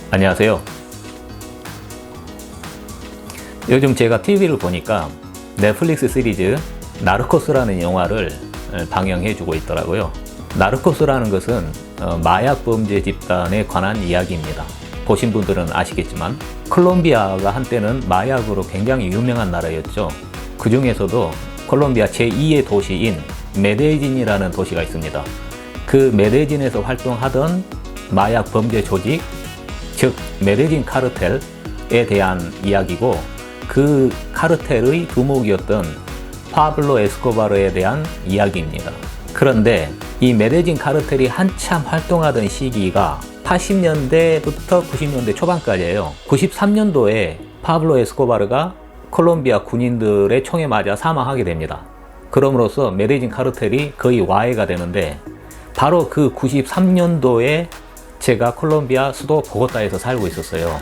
안녕하세요. 요즘 제가 TV를 보니까 넷플릭스 시리즈 나르코스라는 영화를 방영해주고 있더라고요. 나르코스라는 것은 마약 범죄 집단에 관한 이야기입니다. 보신 분들은 아시겠지만 콜롬비아가 한때는 마약으로 굉장히 유명한 나라였죠. 그 중에서도 콜롬비아 제2의 도시인 메데진이라는 도시가 있습니다. 그 메데진에서 활동하던 마약 범죄 조직, 즉 메데진 카르텔에 대한 이야기고, 그 카르텔의 두목이었던 파블로 에스코바르에 대한 이야기입니다. 그런데 이 메데진 카르텔이 한참 활동하던 시기가 80년대부터 90년대 초반까지예요. 93년도에 파블로 에스코바르가 콜롬비아 군인들의 총에 맞아 사망하게 됩니다. 그럼으로써 메데진 카르텔이 거의 와해가 되는데, 바로 그 93년도에 제가 콜롬비아 수도 보고타에서 살고 있었어요.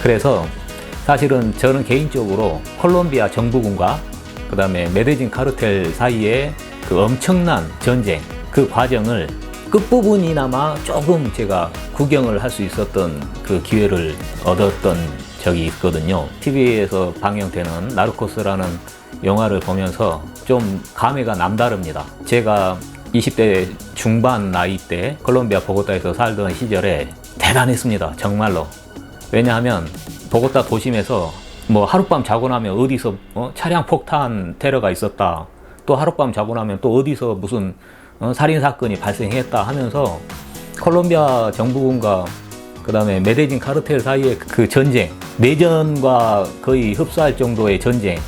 그래서 사실은 저는 개인적으로 콜롬비아 정부군과 그 다음에 메데진 카르텔 사이에 그 엄청난 전쟁, 그 과정을 끝부분이나마 조금 제가 구경을 할 수 있었던 그 기회를 얻었던 적이 있거든요. TV에서 방영되는 나르코스라는 영화를 보면서 좀 감회가 남다릅니다. 제가 20대 중반 나이 때 콜롬비아 보고타에서 살던 시절에 대단했습니다. 정말로. 왜냐하면 보고타 도심에서 뭐 하룻밤 자고 나면 어디서 차량 폭탄 테러가 있었다, 또 하룻밤 자고 나면 또 어디서 무슨 살인사건이 발생했다 하면서 콜롬비아 정부군과 그 다음에 메데진 카르텔 사이의 그 전쟁, 내전과 거의 흡사할 정도의 전쟁이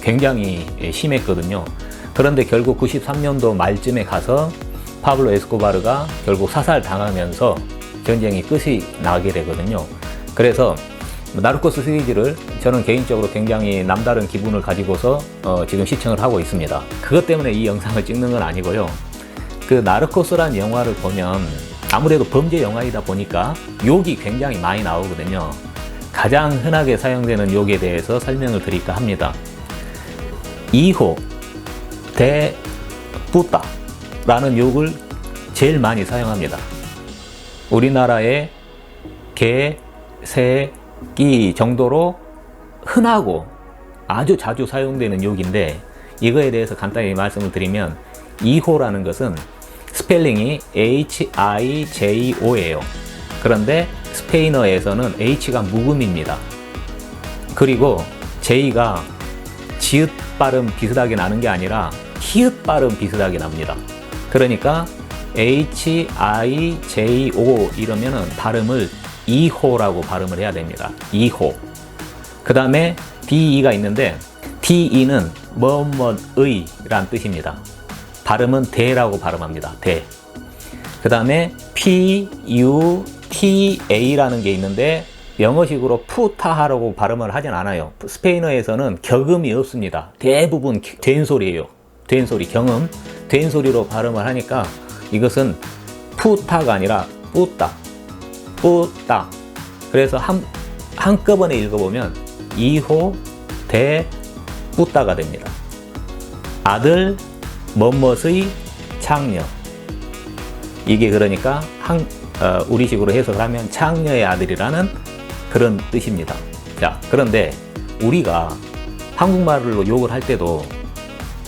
굉장히 심했거든요. 그런데 결국 93년도 말쯤에 가서 파블로 에스코바르가 결국 사살당하면서 전쟁이 끝이 나게 되거든요. 그래서 나르코스 시리즈를 저는 개인적으로 굉장히 남다른 기분을 가지고서 지금 시청을 하고 있습니다. 그것 때문에 이 영상을 찍는 건 아니고요. 그 나르코스라는 영화를 보면 아무래도 범죄 영화이다 보니까 욕이 굉장히 많이 나오거든요. 가장 흔하게 사용되는 욕에 대해서 설명을 드릴까 합니다. 이호 대 뿌따 라는 욕을 제일 많이 사용합니다. 우리나라의 개, 새, 끼 정도로 흔하고 아주 자주 사용되는 욕인데, 이거에 대해서 간단히 말씀을 드리면, 이호라는 것은 스펠링이 Hijo예요. 그런데 스페인어에서는 H가 묵음입니다. 그리고 J가 지읒 발음 비슷하게 나는 게 아니라 히읗 발음 비슷하게 납니다. 그러니까 Hijo 이러면은 발음을 이호라고 발음을 해야 됩니다. 이호. 그 다음에 DE가 있는데, DE는 뭐뭐의 란 뜻입니다. 발음은 대라고 발음합니다. 대. 그 다음에 PUTA라는 게 있는데, 영어식으로 푸타하라고 발음을 하진 않아요. 스페인어에서는 격음이 없습니다. 대부분 된소리예요. 된소리, 경음. 된소리로 발음을 하니까 이것은 푸타가 아니라 뿌따. 뿌따. 그래서 한꺼번에 읽어보면 이호 대 뿌따가 됩니다. 아들 뭐뭇의 창녀. 이게 그러니까 우리식으로 해석을 하면 창녀의 아들이라는 그런 뜻입니다. 자, 그런데 우리가 한국말로 욕을 할 때도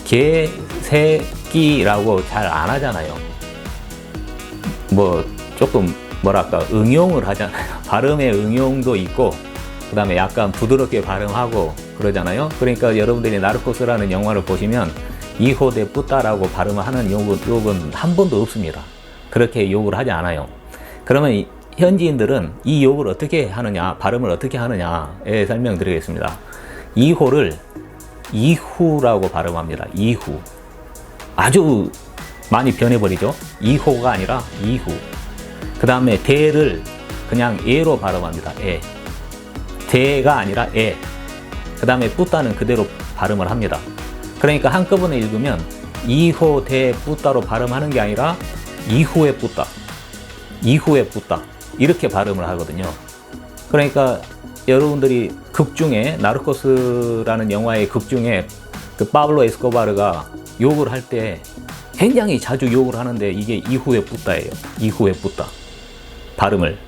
개, 새끼라고 잘 안 하잖아요. 뭐 조금 뭐랄까 응용을 하잖아요. 발음의 응용도 있고, 그 다음에 약간 부드럽게 발음하고 그러잖아요. 그러니까 여러분들이 나르코스라는 영화를 보시면 이호 대 뿌따라고 발음을 하는 욕은 한 번도 없습니다. 그렇게 욕을 하지 않아요. 그러면 현지인들은 이 욕을 어떻게 하느냐, 발음을 어떻게 하느냐에 설명드리겠습니다. 이호를 이후라고 발음합니다. 이후. 아주 많이 변해버리죠. 이호가 아니라 이후. 그 다음에 대를 그냥 에로 발음합니다. 에. 대가 아니라 에. 그 다음에 뿌따는 그대로 발음을 합니다. 그러니까 한꺼번에 읽으면 이호 대 뿌따로 발음하는 게 아니라 이후의 뿌따, 이후의 뿌따 이렇게 발음을 하거든요. 그러니까 여러분들이 극 중에, 나르코스라는 영화의 극 중에 그 파블로 에스코바르가 욕을 할 때 굉장히 자주 욕을 하는데, 이게 이후의 뿌따예요. 이후의 뿌따 발음을.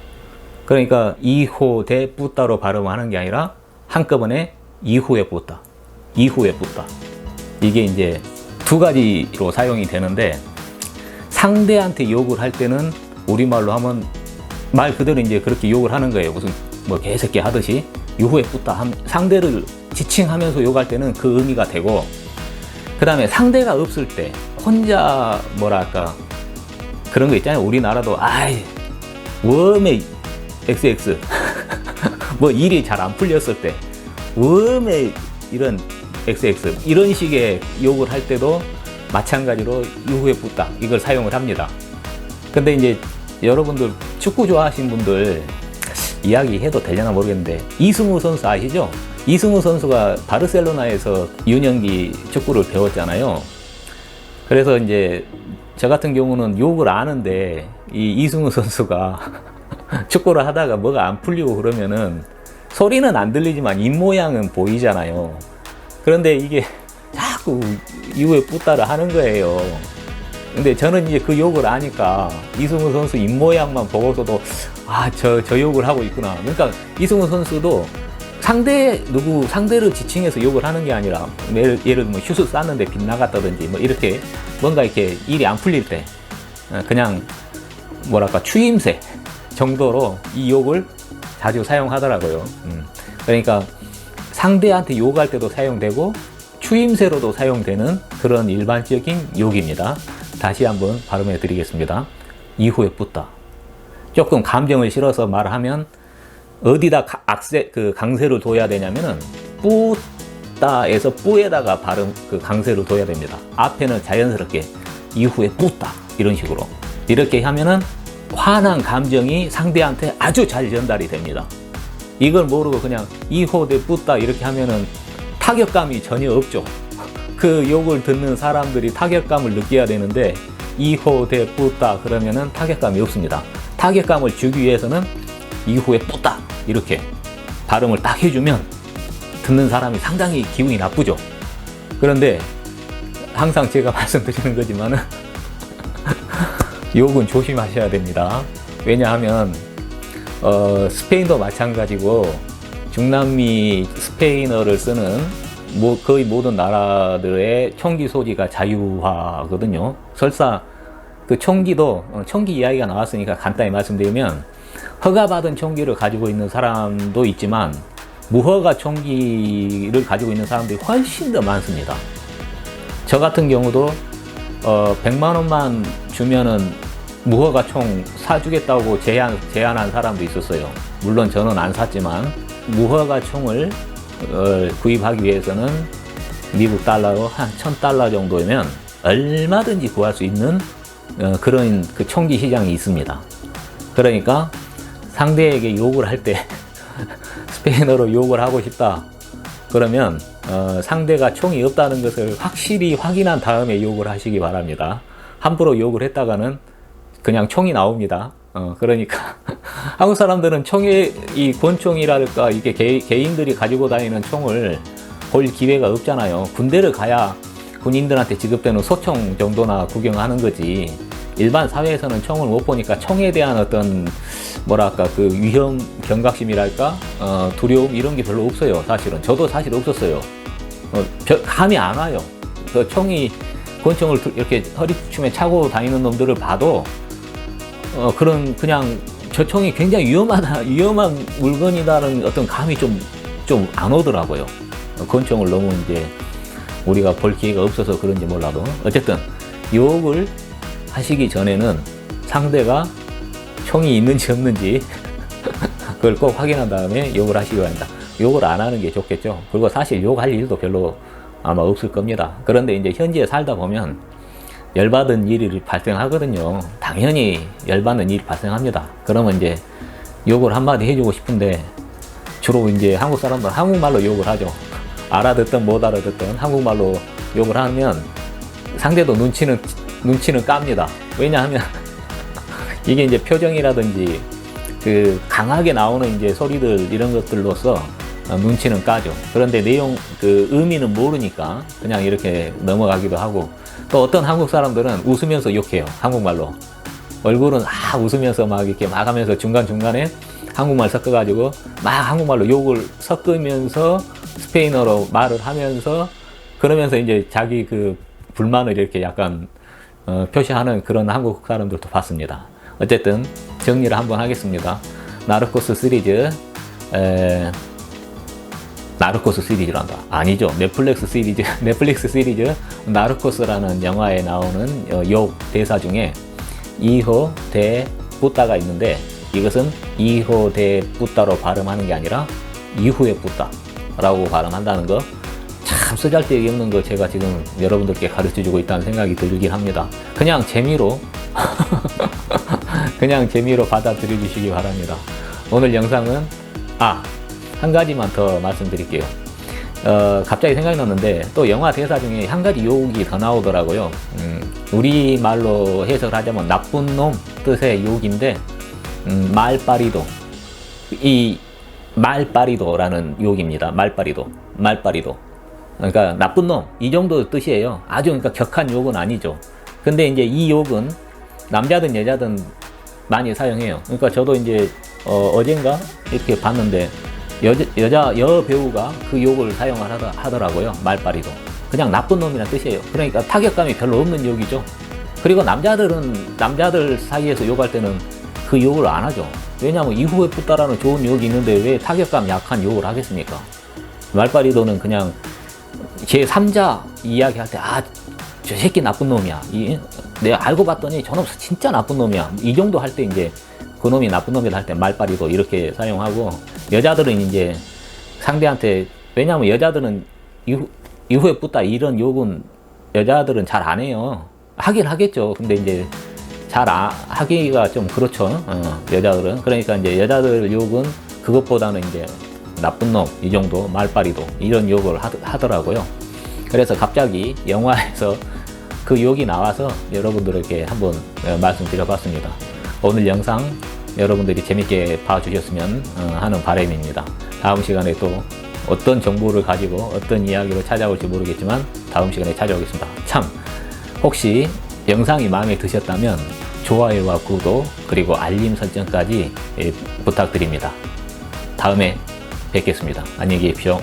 그러니까 이호 대 뿌따로 발음하는 게 아니라 한꺼번에 이후에 뿌따, 이후에 뿌따. 이게 이제 두 가지로 사용이 되는데, 상대한테 욕을 할 때는 우리말로 하면 말 그대로 이제 그렇게 욕을 하는 거예요. 무슨 뭐 개새끼 하듯이 이후에 뿌따. 상대를 지칭하면서 욕할 때는 그 의미가 되고, 그 다음에 상대가 없을 때 혼자 뭐랄까 그런 거 있잖아요. 우리나라도 아이 웜에 XX 뭐 일이 잘 안 풀렸을 때 웜에 이런 XX 이런 식의 욕을 할 때도 마찬가지로 이후에 붙다 이걸 사용을 합니다. 근데 이제 여러분들 축구 좋아하시는 분들 이야기해도 되려나 모르겠는데, 이승우 선수 아시죠? 이승우 선수가 바르셀로나에서 유년기 축구를 배웠잖아요. 그래서 이제 저 같은 경우는 욕을 아는데 이 이승우 선수가 축구를 하다가 뭐가 안 풀리고 그러면은 소리는 안 들리지만 입모양은 보이잖아요. 그런데 이게 자꾸 이후에 뿌따를 하는 거예요. 근데 저는 이제 그 욕을 아니까 이승우 선수 입모양만 보고서도 저 욕을 하고 있구나. 그러니까 이승우 선수도 상대를 지칭해서 욕을 하는 게 아니라, 예를 들면 뭐 슛을 쐈는데 빗나갔다든지 뭐 이렇게 뭔가 이렇게 일이 안 풀릴 때 그냥 뭐랄까 추임새 정도로 이 욕을 자주 사용하더라고요. 그러니까 상대한테 욕할 때도 사용되고 추임새로도 사용되는 그런 일반적인 욕입니다. 다시 한번 발음해 드리겠습니다. 이후에 뿌다. 조금 감정을 실어서 말하면 어디다 강세를 둬야 되냐면은 뿌다에서 뿌에다가 강세를 둬야 됩니다. 앞에는 자연스럽게 이후에 뿌다 이런 식으로 이렇게 하면은 화난 감정이 상대한테 아주 잘 전달이 됩니다. 이걸 모르고 그냥 이호 대 뿌다 이렇게 하면은 타격감이 전혀 없죠. 그 욕을 듣는 사람들이 타격감을 느껴야 되는데 이호 대 뿌다 그러면은 타격감이 없습니다. 타격감을 주기 위해서는 이후에 뿌다 이렇게 발음을 딱 해주면 듣는 사람이 상당히 기분이 나쁘죠. 그런데 항상 제가 말씀드리는 거지만은 욕은 조심하셔야 됩니다. 왜냐하면 스페인도 마찬가지고 중남미 스페인어를 쓰는 거의 모든 나라들의 총기 소지가 자유화거든요. 설사 그 총기도 총기 이야기가 나왔으니까 간단히 말씀드리면, 허가받은 총기를 가지고 있는 사람도 있지만 무허가 총기를 가지고 있는 사람들이 훨씬 더 많습니다. 저 같은 경우도 100만 원만 주면은 무허가 총 사주겠다고 제안한 사람도 있었어요. 물론 저는 안 샀지만, 무허가 총을 구입하기 위해서는 미국 달러로 한 $1000 정도면 얼마든지 구할 수 있는 그런 그 총기 시장이 있습니다. 그러니까 상대에게 욕을 할 때 스페인어로 욕을 하고 싶다 그러면 상대가 총이 없다는 것을 확실히 확인한 다음에 욕을 하시기 바랍니다. 함부로 욕을 했다가는 그냥 총이 나옵니다. 그러니까 한국 사람들은 이 권총이랄까 이게 개인들이 가지고 다니는 총을 볼 기회가 없잖아요. 군대를 가야 군인들한테 지급되는 소총 정도나 구경하는 거지, 일반 사회에서는 총을 못 보니까 총에 대한 어떤 뭐랄까 그 위험 경각심이랄까 두려움 이런 게 별로 없어요. 사실은 저도 사실 없었어요. 감이 안 와요. 그 권총을 이렇게 허리춤에 차고 다니는 놈들을 봐도 그냥 저 총이 굉장히 위험한 물건이다는 어떤 감이 좀 안 오더라고요. 권총을 너무 이제 우리가 볼 기회가 없어서 그런지 몰라도, 어쨌든 욕을 하시기 전에는 상대가 총이 있는지 없는지 그걸 꼭 확인한 다음에 욕을 하시기 바랍니다. 욕을 안 하는 게 좋겠죠. 그리고 사실 욕할 일도 별로 아마 없을 겁니다. 그런데 이제 현지에 살다 보면 열받은 일이 발생하거든요. 당연히 열받는 일이 발생합니다. 그러면 이제 욕을 한마디 해주고 싶은데, 주로 이제 한국 사람들은 한국말로 욕을 하죠. 알아듣든 못 알아듣든 한국말로 욕을 하면 상대도 눈치는 깝니다. 왜냐하면 이게 이제 표정이라든지 그 강하게 나오는 이제 소리들 이런 것들로서 눈치는 까죠. 그런데 의미는 모르니까 그냥 이렇게 넘어가기도 하고, 또 어떤 한국 사람들은 웃으면서 욕해요. 한국말로. 얼굴은 웃으면서 막 이렇게 막 하면서 중간중간에 한국말 섞어가지고 막 한국말로 욕을 섞으면서 스페인어로 말을 하면서 그러면서 이제 자기 그 불만을 이렇게 약간 표시하는 그런 한국 사람들도 봤습니다. 어쨌든 정리를 한번 하겠습니다. 나르코스 시리즈, 나르코스 시리즈란다. 아니죠. 넷플릭스 시리즈 나르코스라는 영화에 나오는 욕 대사 중에 이호 대 뿌따가 있는데 이것은 이호 대 뿌따로 발음하는 게 아니라 이후에 뿌따라고 발음한다는 거 참 쓰잘데기 없는 거 제가 지금 여러분들께 가르쳐 주고 있다는 생각이 들긴 합니다. 그냥 재미로 그냥 재미로 받아들여 주시기 바랍니다. 오늘 영상은 한 가지만 더 말씀드릴게요. 갑자기 생각이 났는데 또 영화 대사 중에 한 가지 욕이 더 나오더라고요. 우리말로 해석을 하자면 나쁜 놈 뜻의 욕인데 말파리도, 이 말파리도라는 욕입니다. 말파리도. 그러니까 나쁜 놈 이 정도 뜻이에요. 아주 그러니까 격한 욕은 아니죠. 근데 이제 이 욕은 남자든 여자든 많이 사용해요. 그러니까 저도 이제 어젠가 이렇게 봤는데 여 배우가 그 욕을 사용을 하더라고요. 말파리도. 그냥 나쁜 놈이라는 뜻이에요. 그러니까 타격감이 별로 없는 욕이죠. 그리고 남자들 사이에서 욕할 때는 그 욕을 안 하죠. 왜냐하면 이후에 붙다라는 좋은 욕이 있는데 왜 타격감 약한 욕을 하겠습니까? 말파리도는 그냥 제3자 이야기할 때 저 새끼 나쁜 놈이야. 내가 알고 봤더니 저놈 진짜 나쁜 놈이야. 이 정도 할 때 이제 그 놈이 나쁜 놈이다 할 때 말파리도 이렇게 사용하고, 여자들은 이제 상대한테, 왜냐하면 여자들은 이후에 붙다 이런 욕은 여자들은 잘 안 해요. 하긴 하겠죠. 근데 이제 잘 하기가 좀 그렇죠. 여자들은. 그러니까 이제 여자들 욕은 그것보다는 이제 나쁜 놈, 이 정도, 말파리도 이런 욕을 하더라고요. 그래서 갑자기 영화에서 그 욕이 나와서 여러분들에게 한번 말씀드려봤습니다. 오늘 영상 여러분들이 재밌게 봐주셨으면 하는 바람입니다. 다음 시간에 또 어떤 정보를 가지고 어떤 이야기로 찾아올지 모르겠지만 다음 시간에 찾아오겠습니다. 참, 혹시 영상이 마음에 드셨다면 좋아요와 구독 그리고 알림 설정까지 부탁드립니다. 다음에 뵙겠습니다. 안녕히 계십시오.